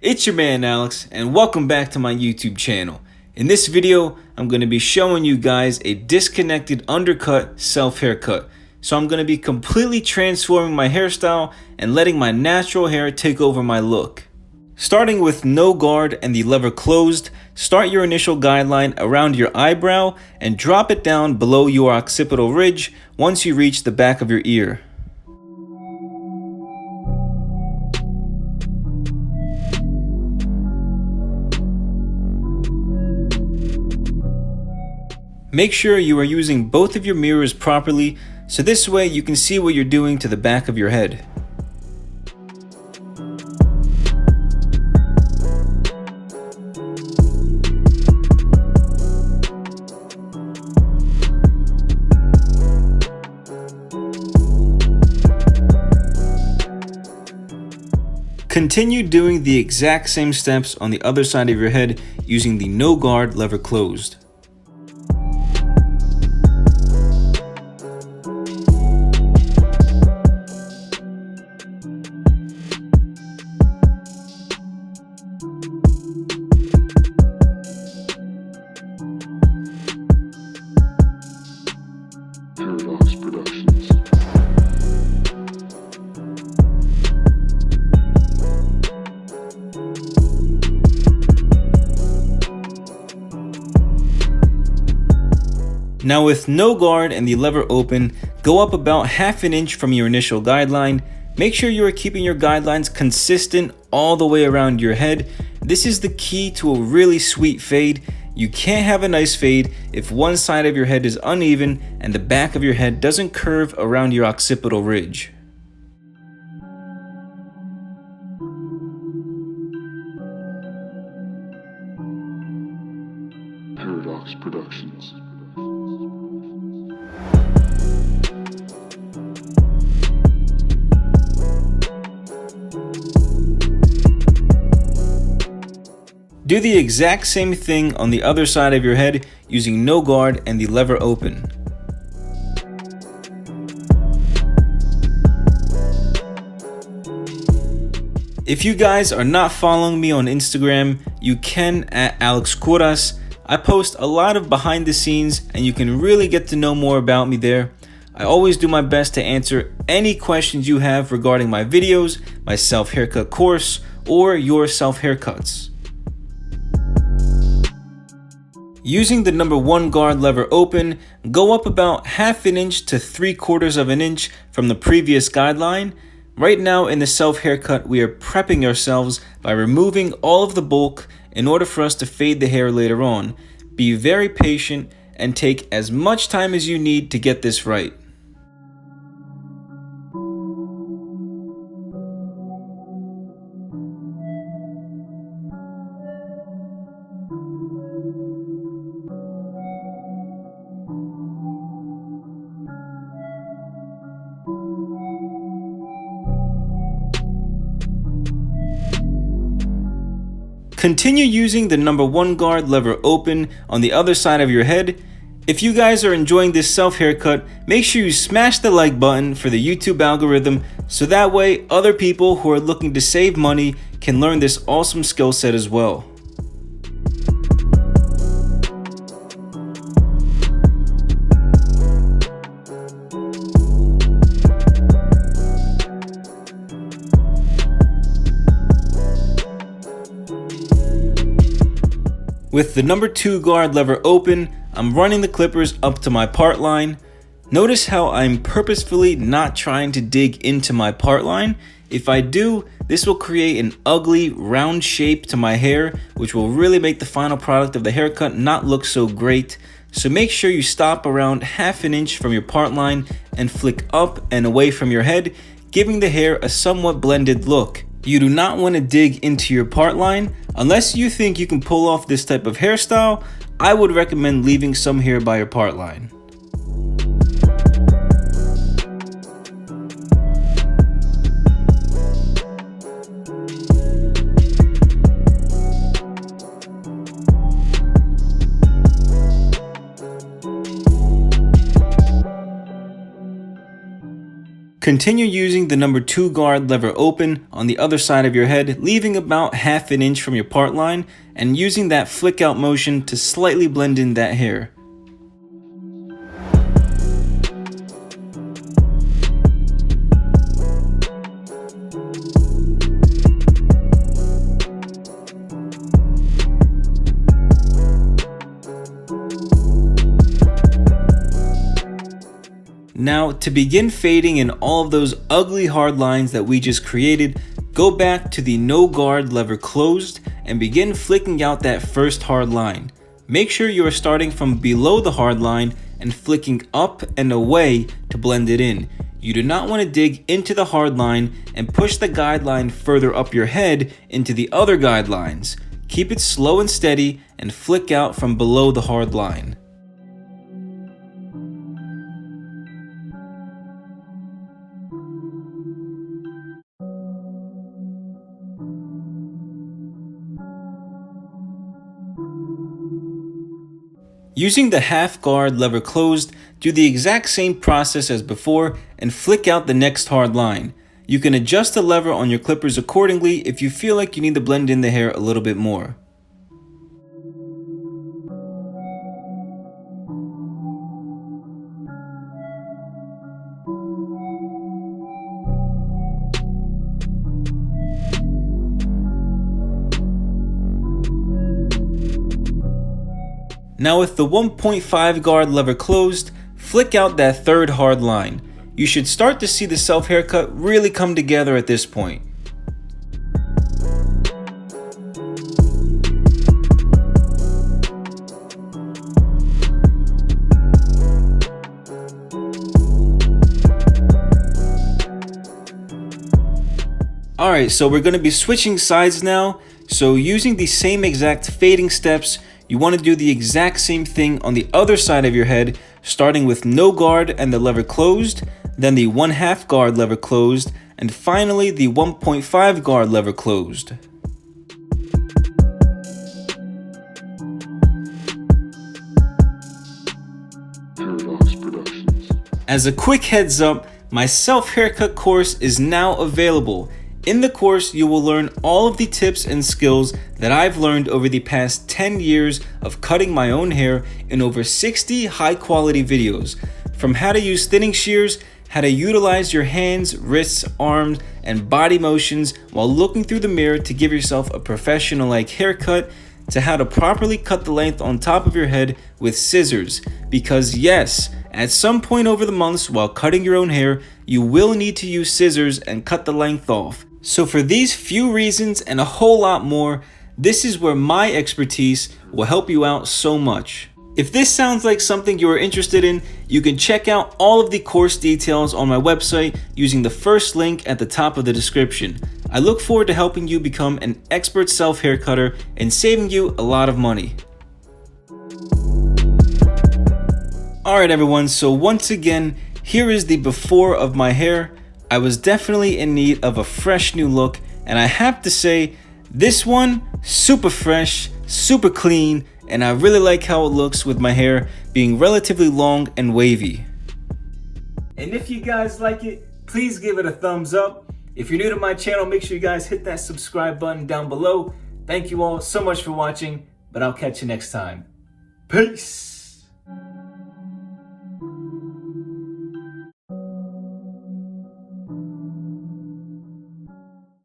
It's your man Alex, and welcome back to my YouTube channel. In this video, I'm going to be showing you guys a disconnected undercut self-haircut. So I'm going to be completely transforming my hairstyle and letting my natural hair take over my look. Starting with no guard and the lever closed, start your initial guideline around your eyebrow and drop it down below your occipital ridge once you reach the back of your ear. Make sure you are using both of your mirrors properly, so this way you can see what you're doing to the back of your head. Continue doing the exact same steps on the other side of your head using the no guard lever closed. Now with no guard and the lever open, go up about half an inch from your initial guideline. Make sure you are keeping your guidelines consistent all the way around your head. This is the key to a really sweet fade. You can't have a nice fade if one side of your head is uneven and the back of your head doesn't curve around your occipital ridge. Paradox Productions. Do the exact same thing on the other side of your head using no guard and the lever open. If you guys are not following me on Instagram, you can at Alex Kouras. I post a lot of behind the scenes and you can really get to know more about me there. I always do my best to answer any questions you have regarding my videos, my self-haircut course, or your self-haircuts. Using the number 1 guard lever open, go up about half an inch to 3/4 of an inch from the previous guideline. Right now in the self-haircut, we are prepping ourselves by removing all of the bulk in order for us to fade the hair later on. Be very patient and take as much time as you need to get this right. Continue using the number 1 guard lever open on the other side of your head. If you guys are enjoying this self-haircut, make sure you smash the like button for the YouTube algorithm so that way other people who are looking to save money can learn this awesome skill set as well. With the number 2 guard lever open, I'm running the clippers up to my part line. Notice how I'm purposefully not trying to dig into my part line. If I do, this will create an ugly round shape to my hair, which will really make the final product of the haircut not look so great. So make sure you stop around half an inch from your part line and flick up and away from your head, giving the hair a somewhat blended look. You do not want to dig into your part line. Unless you think you can pull off this type of hairstyle, I would recommend leaving some hair by your part line. Continue using the number 2 guard lever open on the other side of your head, leaving about half an inch from your part line, and using that flick out motion to slightly blend in that hair. Now, to begin fading in all of those ugly hard lines that we just created, go back to the no guard lever closed and begin flicking out that first hard line. Make sure you are starting from below the hard line and flicking up and away to blend it in. You do not want to dig into the hard line and push the guideline further up your head into the other guidelines. Keep it slow and steady and flick out from below the hard line. Using the half guard lever closed, do the exact same process as before and flick out the next hard line. You can adjust the lever on your clippers accordingly if you feel like you need to blend in the hair a little bit more. Now with the 1.5 guard lever closed, flick out that third hard line. You should start to see the self haircut really come together at this point. Alright, so we're going to be switching sides now. So using the same exact fading steps, you want to do the exact same thing on the other side of your head, starting with no guard and the lever closed, then the 1/2 guard lever closed, and finally the 1.5 guard lever closed. KOVRAS Productions. As a quick heads up, my self-haircut course is now available. In the course, you will learn all of the tips and skills that I've learned over the past 10 years of cutting my own hair in over 60 high-quality videos. From how to use thinning shears, how to utilize your hands, wrists, arms, and body motions while looking through the mirror to give yourself a professional-like haircut, to how to properly cut the length on top of your head with scissors. Because yes, at some point over the months while cutting your own hair, you will need to use scissors and cut the length off. So for these few reasons and a whole lot more, this is where my expertise will help you out so much. If this sounds like something you are interested in, you can check out all of the course details on my website using the first link at the top of the description. I look forward to helping you become an expert self-haircutter and saving you a lot of money. Alright everyone, so once again, here is the before of my hair. I was definitely in need of a fresh new look, and I have to say, this one, super fresh, super clean, and I really like how it looks with my hair being relatively long and wavy. And if you guys like it, please give it a thumbs up. If you're new to my channel, make sure you guys hit that subscribe button down below. Thank you all so much for watching, but I'll catch you next time. Peace!